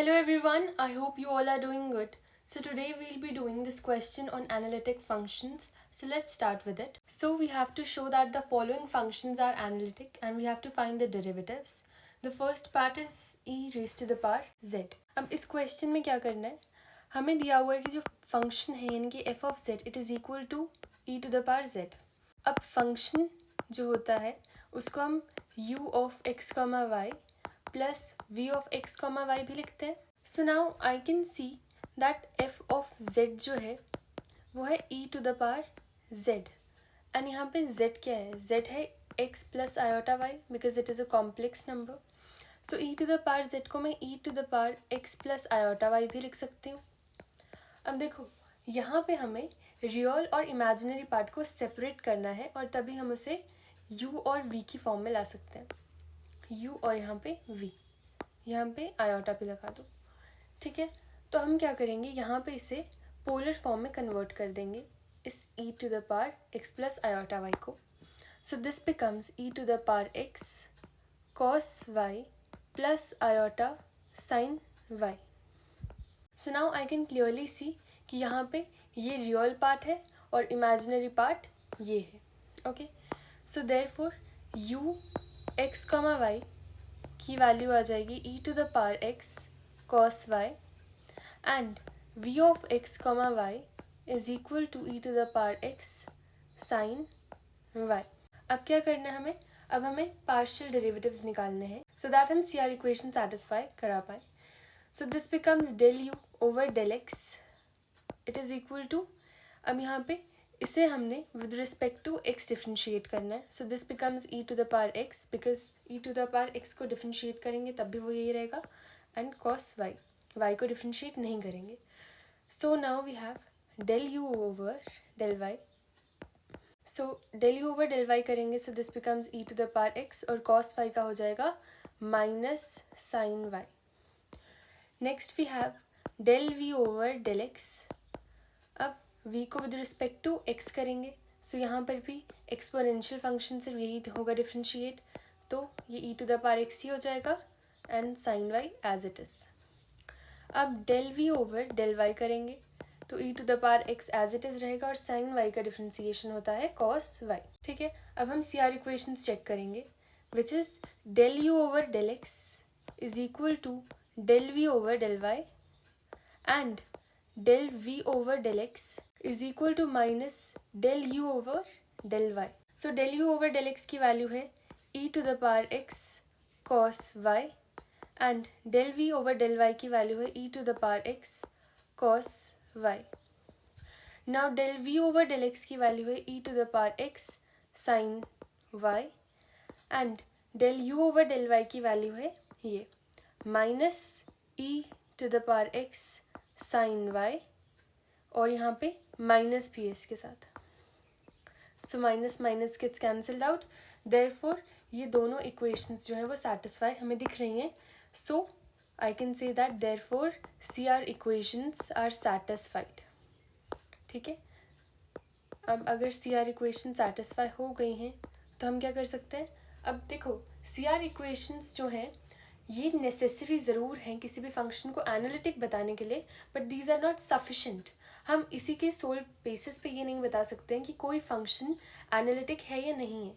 Hello everyone, I hope you all are doing good. So today we'll be doing this question on analytic functions. So let's start with it. So we have to show that the following functions are analytic and we have to find the derivatives. The first part is e raised to the power z. अब इस question में क्या करना है, हमें दिया हुआ है कि जो फंक्शन है यानी कि f of z it is equal to e to the power z. अब फंक्शन जो होता है उसको हम u of x, y plus v of x, y भी लिखते हैं. So now I can see that f of z जो है वो है e to the power z and यहाँ पे z क्या है, z है x plus iota y because it is a complex number. So e to the power z को मैं e to the power x plus iota y भी लिख सकती हूँ. अब देखो यहाँ पे हमें रियल और इमेजिनरी पार्ट को सेपरेट करना है और तभी हम उसे u और v की फॉर्म में ला सकते हैं. u और यहाँ पे v, यहाँ पे आयोटा भी लगा दो. ठीक है, तो हम क्या करेंगे, यहाँ पे इसे पोलर फॉर्म में कन्वर्ट कर देंगे इस e to the power x plus iota y को. So this becomes e to the power x cos y plus iota sine y. So now I can clearly see कि यहाँ पे ये real part है और इमेजिनरी पार्ट ये है. Okay, so therefore u x, y की वैल्यू आ जाएगी e to the power x cos y and v of x, y is equal to e to the power x sin y. अब क्या करना है हमें, अब हमें पार्शियल डेरिवेटिव्स निकालने हैं सो दैट हम CR इक्वेशन सेटिस्फाई करा पाए. So this becomes del u over del x it is equal to, अब यहाँ पे इसे हमने with respect to x differentiate करना है. So this becomes e to the power x because e to the power x को differentiate करेंगे तब भी वो यही रहेगा एंड cos y, y को डिफ्रेंशिएट नहीं करेंगे. So now we have del u over del y. So del u over del y करेंगे so this becomes e to the power x और cos y का हो जाएगा minus sine y. Next we have del v over del x. अब v को with respect to x करेंगे सो यहाँ पर भी एक्सपोनेंशियल फंक्शन से यही होगा डिफ्रेंशिएट, तो ये e to the power x ही हो जाएगा and sine y as it is. अब del v over del y करेंगे तो e to the power x as it is रहेगा और साइन y का डिफ्रेंसिएशन होता है cos y. ठीक है, अब हम CR इक्वेशंस चेक करेंगे which is del u over del x is equal to del v over del y and del v over del x is equal to minus del u over del y. So del u over del x की value है e to the power x cos y and del v over del y की value है e to the power x cos y. Now del v over del x की value है e to the power x sin y and del u over del y की value है ये minus e to the power x sin y और यहाँ पे minus भी है इसके साथ. So minus minus gets cancelled out, therefore ये दोनों इक्वेशंस जो हैं वो सेटिस्फाई हमें दिख रही हैं. So I can say that therefore CR equations are satisfied. ठीक है, अब अगर CR इक्वेशन सेटिस्फाई हो गई हैं तो हम क्या कर सकते हैं. अब देखो CR इक्वेशंस जो हैं ये नेसेसरी ज़रूर हैं किसी भी फंक्शन को एनालिटिक बताने के लिए, but these are not sufficient. हम इसी के सोल बेसिस पे ये नहीं बता सकते हैं कि कोई फंक्शन एनालिटिक है या नहीं है.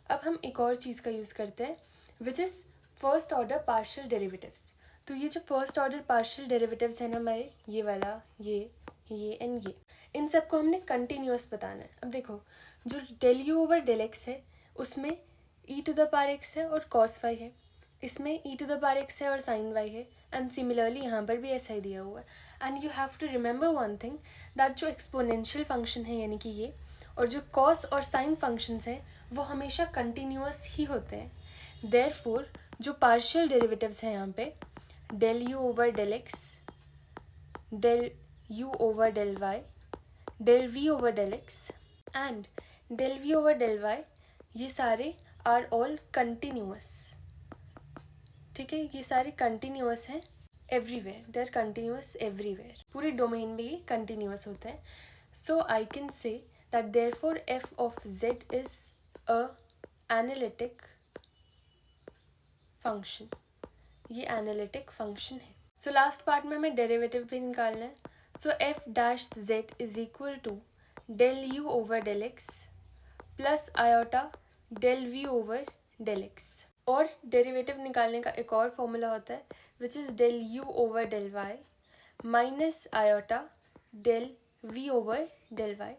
अब हम एक और चीज़ का यूज़ करते हैं which is first order partial derivatives. तो ये जो फर्स्ट ऑर्डर पार्शियल डेरिवेटिव्स हैं ना हमारे, ये वाला ये एंड ये, इन सबको हमने कंटिन्यूअस बताना है. अब देखो जो del u over del x है उसमें e to the power x है और cos y है, इसमें e to the power x है और sin y है एंड सिमिलरली यहाँ पर भी ऐसा ही दिया हुआ है. And you have to remember one thing that जो एक्सपोनेंशियल फंक्शन है यानी कि ये और जो cos और sin फंक्शंस हैं वो हमेशा कंटिन्यूअस ही होते हैं. देयरफॉर जो पार्शियल डेरिवेटिव्स हैं यहाँ पे del u over del x, del u over del y, del v over del x and del v over del y, ये सारे आर ऑल कंटिन्यूअस. ठीक है, ये सारे कंटिन्यूअस हैं everywhere, they are continuous everywhere, पूरे डोमेन में ये कंटिन्यूअस होते हैं. So I can say that therefore f of z is a analytic function. ये एनालिटिक फंक्शन है. सो लास्ट पार्ट में हमें डेरिवेटिव भी निकालना है. So f dash z is equal to del u over del x plus iota del v over del x. और derivative निकालने का एक और फॉर्मूला होता है which is del u over del y minus iota del v over del y.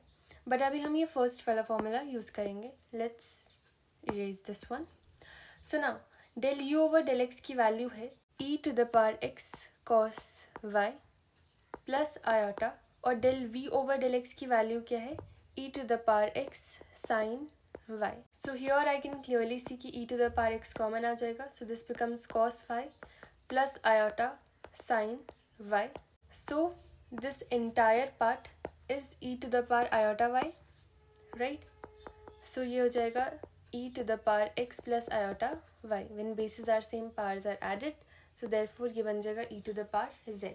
But अभी हम ये फर्स्ट वाला फॉर्मूला यूज़ करेंगे. Let's erase this one. So now del u over del x की वैल्यू है e to the power x cos y plus iota, और del v over del x की value क्या है e to the power x sine y. So here I can clearly see कि e to the power x common आ जाएगा. So this becomes cos y plus iota sine y. So this entire part is e to the power iota y, right. So ये हो जाएगा e to the power x plus iota y. When bases are same, powers are added. So therefore ये बन जाएगा e to the power z.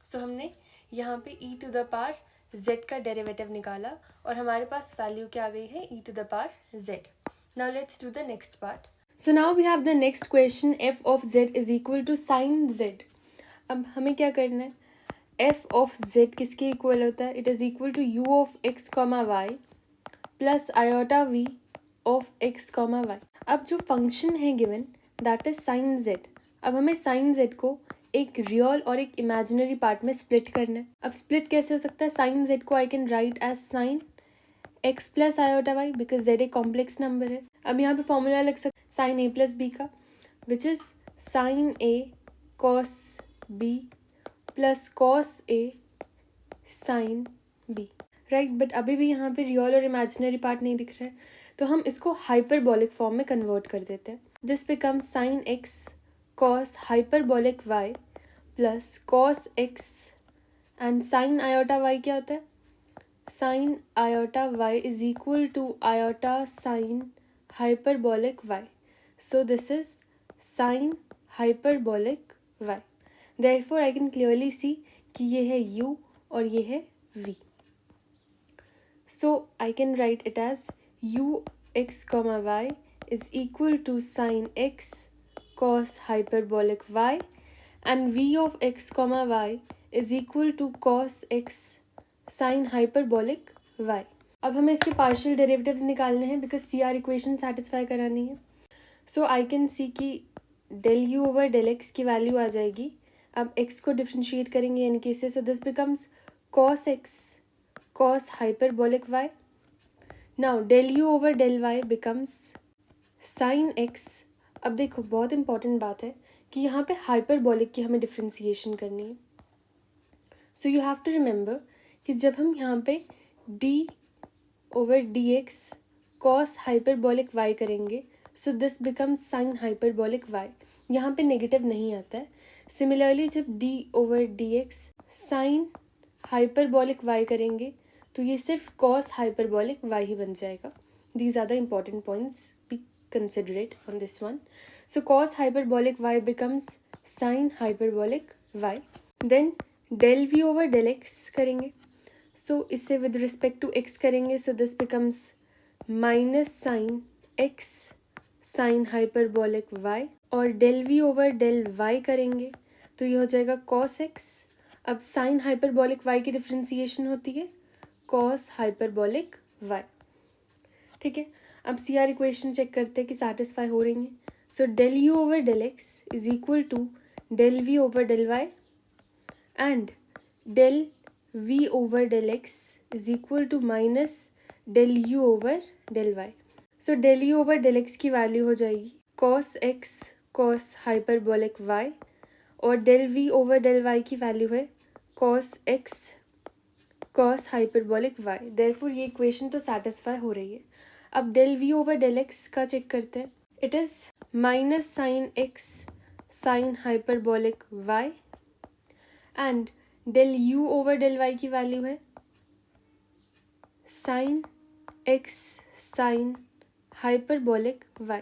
So हमने यहाँ पे e to the power z का डेरिवेटिव निकाला और हमारे पास वैल्यू क्या आ गई है e to the power z. Now let's do the next part. So now we have the next question. f of z is equal to sin z. अब हमें क्या करना है? f of z किसके इक्वल होता है? It is equal to u of x, y plus iota v of x comma y. अब जो फंक्शन है given that is sine z. अब हमें साइन जेड को एक रियल और एक इमेजिनरी पार्ट में स्प्लिट करना है. अब स्प्लिट कैसे हो सकता है? साइन जेड को I can write as sine x plus iota y because z एक कॉम्प्लेक्स नंबर है. अब यहाँ पे फॉर्मूला लग सकता है साइन ए प्लस बी का which is sine a cos b plus cos a sine b, right. But अभी भी यहाँ पे रियल और इमेजिनरी पार्ट नहीं दिख रहा है, तो हम इसको हाइपरबॉलिक फॉर्म में कन्वर्ट कर देते हैं. This become sine x cos hyperbolic y plus cos x and sine iota y क्या होता है? Sine iota y is equal to iota sine hyperbolic y. So this is sine hyperbolic y. Therefore I can clearly see कि ये है u और ये है v. So I can write it as u x comma y is equal to sin x cos hyperbolic y and v of x comma y is equal to cos x sin hyperbolic y. अब हमें इसके partial derivatives निकालने हैं because C R equation satisfy करानी है. So I can see कि del u over del x की value आ जाएगी. अब एक्स को डिफ्रेंशिएट करेंगे यानी कि इससे. So this becomes cos x cos hyperbolic y. Now del u over del y becomes sin x. अब देखो बहुत इंपॉर्टेंट बात है कि यहाँ पे हाइपरबॉलिक की हमें डिफ्रेंसिएशन करनी है. So you have to remember कि जब हम यहाँ पे d over d x cos hyperbolic y करेंगे so this becomes sine hyperbolic y. यहाँ पे नेगेटिव नहीं आता है. सिमिलरली जब d over d x sign hyperbolic y करेंगे तो ये सिर्फ कॉस हाइपरबॉलिक y ही बन जाएगा. These are the important points, be considerate on this one. So cos hyperbolic y becomes sine hyperbolic y. Then del v over del x करेंगे. सो इससे विद रिस्पेक्ट टू x करेंगे. So this becomes minus sine x sine hyperbolic y. और del v over del y करेंगे तो ये हो जाएगा कॉस x. अब साइन हाइपरबॉलिक y की डिफ्रेंसिएशन होती है कॉस हाइपरबॉलिक y. ठीक है. अब सी आर इक्वेशन चेक करते हैं कि सेटिस्फाई हो रही हैं. So del u over del x is equal to del v over del y and del v over del x is equal to minus del u over del y. So del u over del x की value हो जाएगी cos x cos hyperbolic y और del v over del y की value है cos x cos hyperbolic y. Therefore ये equation तो satisfy हो रही है. अब del v over del x का चेक करते हैं. It is minus sine x sine hyperbolic y and del u over del y की वैल्यू है sine x sine hyperbolic y.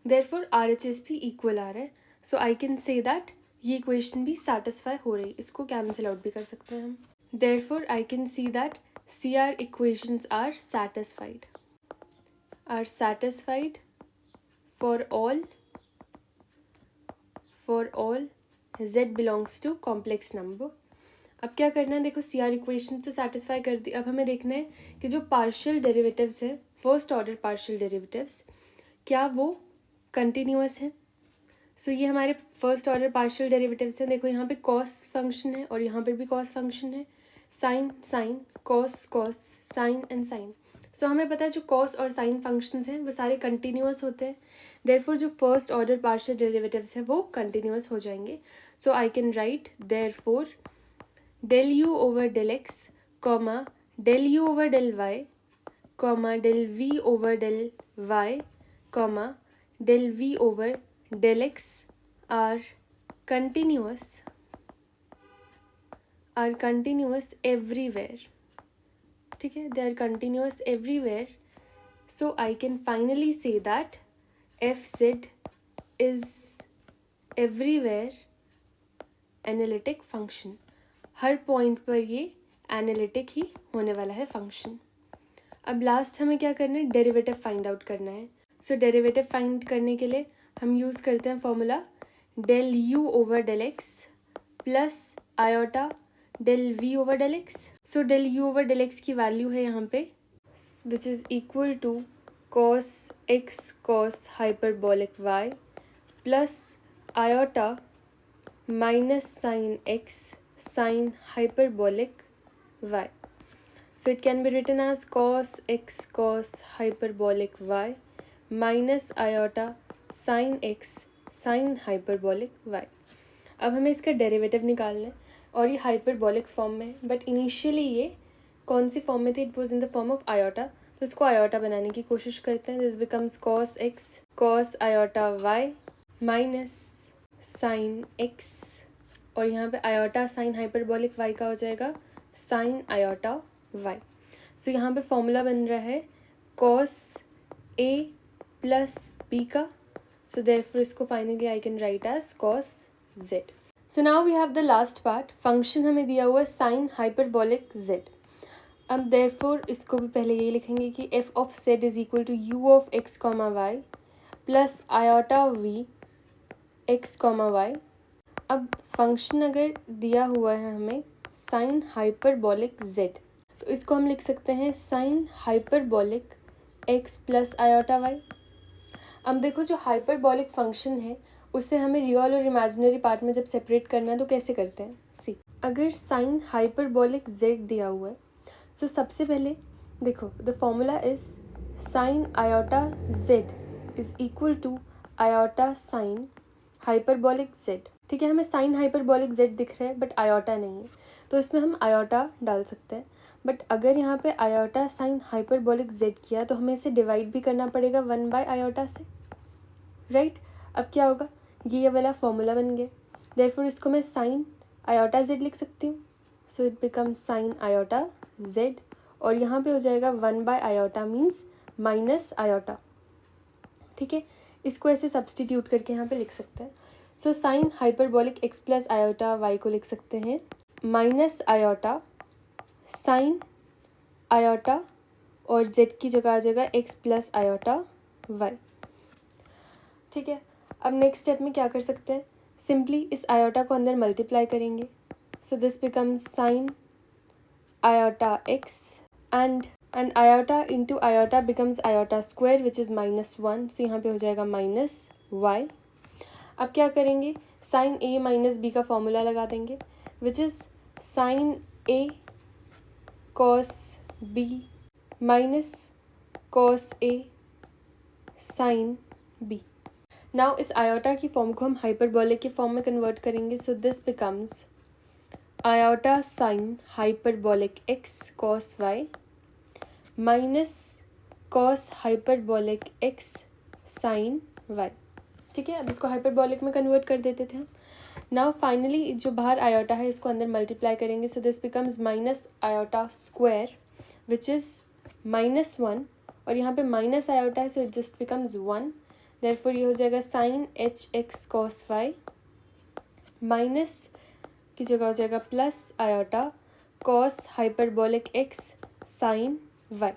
Therefore RHS भी इक्वल आ रहा है. So I can say that ये इक्वेशन भी सेटिस्फाई हो रही है. इसको कैंसिल आउट भी कर सकते हैं हम. Therefore, I can see that CR equations are satisfied for all z belongs to complex number. अब क्या करना है, देखो सी आर इक्वेशन तो सेटिस्फाई कर दी। अब हमें देखना है कि जो पार्शियल डेरिवेटिव्स हैं, फर्स्ट ऑर्डर पार्शियल डेरिवेटिव्स, क्या वो कंटिन्यूअस हैं। सो ये हमारे फर्स्ट ऑर्डर पार्शियल डेरिवेटिव्स हैं। देखो यहाँ पे कॉस फंक्शन है और यहाँ पर भी कॉस फंक्शन है, sine sine cos cos sine and sine. So हमें पता है जो कॉस और साइन फंक्शंस हैं वो सारे कंटिन्यूअस होते हैं, देयरफॉर जो फर्स्ट ऑर्डर पार्शियल डेरिवेटिव्स हैं वो कंटिन्यूअस हो जाएंगे। So I can write therefore del u over del x, comma del u over del y, comma del v over del y, comma del v over del x are continuous everywhere. ठीक है, they are continuous everywhere. So I can finally say that fz is everywhere analytic function. Her point पर ये analytic ही होने वाला है function. अब last हमें क्या करना है, डेरिवेटिव फाइंड आउट करना है। सो डेरिवेटिव फाइंड करने के लिए हम यूज़ करते हैं formula del u over del x plus iota del v over del x. So del u over del x की वैल्यू है यहाँ पे which is equal to cos x cos hyperbolic y plus iota minus sine x sin hyperbolic y. So it can be written as cos x cos hyperbolic y minus iota sin x sin hyperbolic y. अब हमें इसका derivative निकालना है और ये hyperbolic form में है, but initially ये कौन सी फॉर्म में थी, it was in the form of iota. तो इसको आयोटा बनाने की कोशिश करते हैं। This becomes cos x cos iota y minus sine x, और यहाँ पे आयोटा साइन हाइपरबोलिक वाई का हो जाएगा साइन आयोटा वाई। सो यहाँ पे फॉर्मूला बन रहा है कॉस ए प्लस बी का। सो देयरफॉर इसको finally I can write as cos z. So now we have the last part. Function हमें दिया हुआ है साइन हाइपरबोलिक जेड। अब देयरफॉर इसको भी पहले ये लिखेंगे कि f of z is equal to u of x comma y plus iota v x comma y. अब फंक्शन अगर दिया हुआ है हमें साइन हाइपरबोलिक जेड, तो इसको हम लिख सकते हैं sine hyperbolic x plus iota y. अब देखो जो हाइपरबोलिक फंक्शन है उससे हमें रियल और इमेजिनरी पार्ट में जब सेपरेट करना है तो कैसे करते हैं, सी अगर साइन हाइपरबोलिक जेड दिया हुआ है सो सबसे पहले देखो the formula is sine iota z is equal to iota sine hyperbolic z. ठीक है, हमें साइन हाइपरबोलिक जेड दिख रहा है बट आयोटा नहीं है, तो इसमें हम आयोटा डाल सकते हैं। बट अगर यहाँ पे आयोटा साइन हाइपरबोलिक जेड किया तो हमें इसे डिवाइड भी करना पड़ेगा 1 बाय आयोटा से, राइट। अब क्या होगा, ये वाला फॉर्मूला बन गया, देयरफॉर इसको मैं साइन आयोटा जेड लिख सकती हूँ। So it becomes sine iota z, और यहाँ पे हो जाएगा 1 by iota means minus iota. ठीक है, इसको ऐसे सब्सटीट्यूट करके यहाँ पे लिख सकते हैं। So sine hyperbolic x plus iota y को लिख सकते हैं माइनस आयोटा साइन आयोटा और जेड की जगह आ जाएगा एक्स प्लस आयोटा वाई। ठीक है, अब नेक्स्ट स्टेप में क्या कर सकते हैं, सिंपली इस आयोटा को अंदर मल्टीप्लाई करेंगे। So this becomes sine iota x and iota into iota becomes iota square which is -1। So यहाँ पे हो जाएगा माइनस वाई। अब क्या करेंगे, साइन ए माइनस बी का फॉर्मूला लगा देंगे which is sine a cos b minus cos a sine b. Now इस आयोटा की फॉर्म को हम हाइपरबोलिक के फॉर्म में कन्वर्ट करेंगे। So this becomes iota sine hyperbolic x cos y minus cos hyperbolic x sine y. ठीक है, अब इसको हाइपरबोलिक में कन्वर्ट कर देते थे हम। नाउ फाइनली जो बाहर आयोटा है इसको अंदर मल्टीप्लाई करेंगे। So this becomes minus iota square which is -1, और यहाँ पे माइनस आयोटा है so it just becomes 1। Therefore ये हो जाएगा sine h x cos y minus की जगह हो जाएगा plus iota cos hyperbolic x sine y.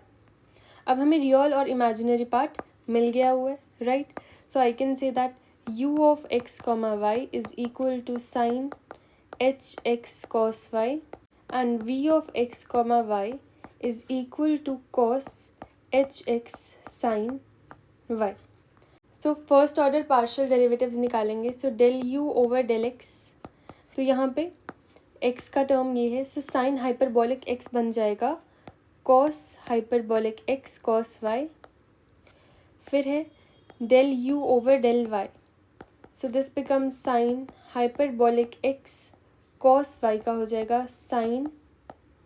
अब हमें रियल और इमेजिनरी पार्ट मिल गया हुआ है, right. So I can say that u of x comma y is equal to sine hx cos y and v of x comma y is equal to cos hx sin y. So first order partial derivatives निकालेंगे. So del u over del x, तो यहाँ पे x का term ये है. So sine hyperbolic x बन जाएगा cos hyperbolic x cos y. फिर है del u over del y. So this becomes sine hyperbolic x cos y का हो जाएगा साइन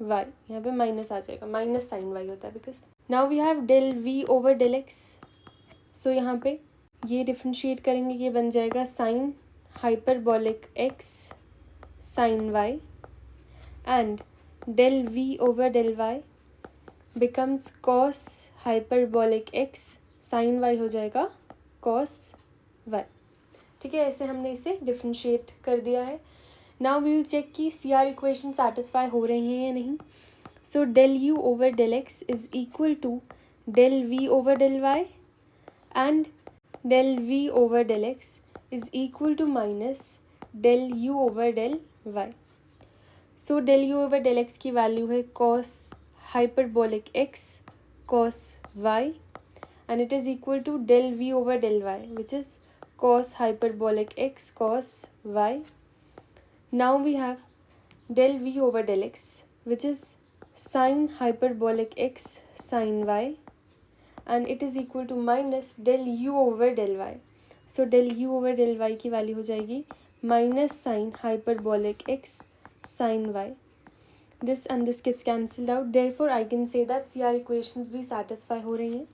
y. यहाँ पे माइनस आ जाएगा, माइनस साइन y होता है because. Now we have del v over del x. So यहाँ पे ये डिफ्रेंशिएट करेंगे, ये बन जाएगा sine hyperbolic x sine y and del v over del y becomes cos hyperbolic x sine y हो जाएगा कॉस y. ठीक है, ऐसे हमने इसे डिफ्रेंशिएट कर दिया है. नाउ वी विल चेक कि सी आर इक्वेशन सेटिस्फाई हो रही हैं या नहीं. So del u over del x is equal to del v over del y and del v over del x is equal to minus del u over del y. So del u over del x की value है cos hyperbolic x cos y and it is equal to del v over del y, which is cos hyperbolic x cos y. Now we have del v over del x, which is sin hyperbolic x sin y, and it is equal to minus del u over del y. So del u over del y की value हो जाएगी minus sin hyperbolic x sin y. This and this gets cancelled out. Therefore, I can say that CR equations भी satisfy हो रही हैं.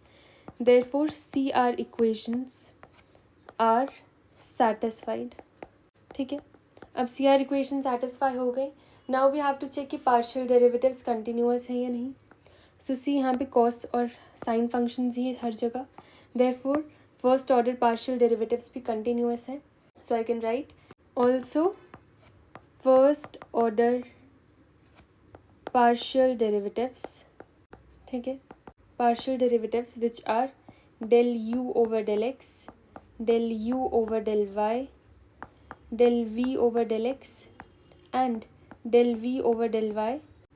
Therefore, CR equations are satisfied. ठीक है, अब CR equation satisfy हो गई. Now we have to check कि partial derivatives continuous है या नहीं. So see यहाँ पे cos और sin functions ही है हर जगह. Therefore, first order partial derivatives भी continuous है. So I can write also first order partial derivatives. ठीक है, partial derivatives which are del u over del x, del u over del y, del v over del x and del v over del y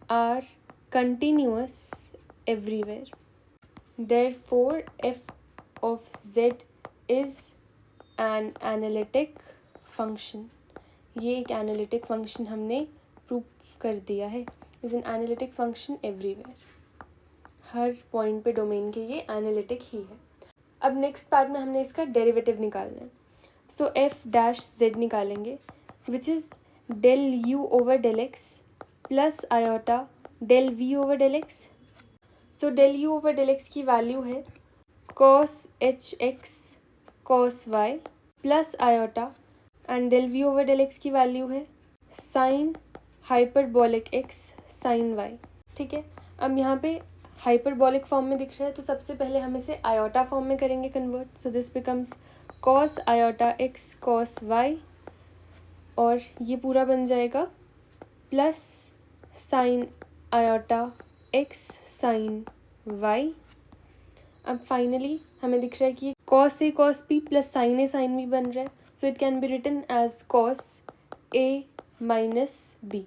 are continuous everywhere. Therefore, f of z is an analytic function. ये एक analytic function हमने prove कर दिया है. is an analytic function everywhere. Her point पे domain के ये analytic ही है. अब नेक्स्ट पार्ट में हमने इसका डेरिवेटिव निकालना है. सो एफ डैश जेड निकालेंगे which is del u over del x plus iota del v over del x. So del u over del x की वैल्यू है cos h x cos y plus iota and del v over del x की value है sine hyperbolic x sine y. ठीक है, अब यहाँ पे hyperbolic form में दिख रहा है तो सबसे पहले हम इसे आयोटा फॉर्म में करेंगे convert. So this becomes cos iota x cos y और ये पूरा बन जाएगा plus sine iota x sine y. अब फाइनली हमें दिख रहा है कि cos a cos b plus sine a sine b बन रहा है. So it can be written as cos a minus b.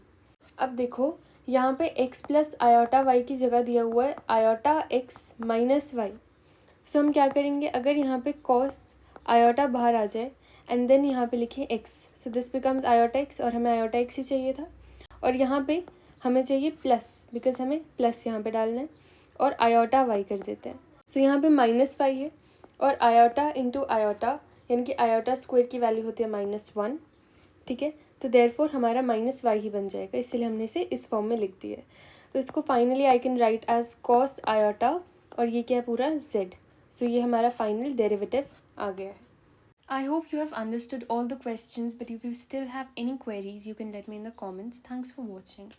अब देखो यहाँ पे x प्लस आयोटा वाई की जगह दिया हुआ है आयोटा x माइनस वाई. सो हम क्या करेंगे, अगर यहाँ पे कॉस आयोटा बाहर आ जाए एंड देन यहाँ पे लिखें x, so this becomes iota x और हमें आयोटा x ही चाहिए था. और यहाँ पे हमें चाहिए प्लस बिकॉज हमें प्लस यहाँ पे डालना है और आयोटा वाई कर देते हैं. सो यहाँ पे माइनस वाई है और आयोटा इंटू आयोटा यानी कि आयोटा स्क्वायर की वैल्यू होती है -1. ठीक है, तो देयरफॉर हमारा माइनस वाई ही बन जाएगा, इसलिए हमने इसे इस फॉर्म में लिख दिया है. तो इसको finally I can write as cos iota और ये क्या है पूरा z. सो ये हमारा फाइनल डेरिवेटिव आ गया है. I hope you have understood all the questions, but if you still have any queries, you can let me in the comments. Thanks for watching.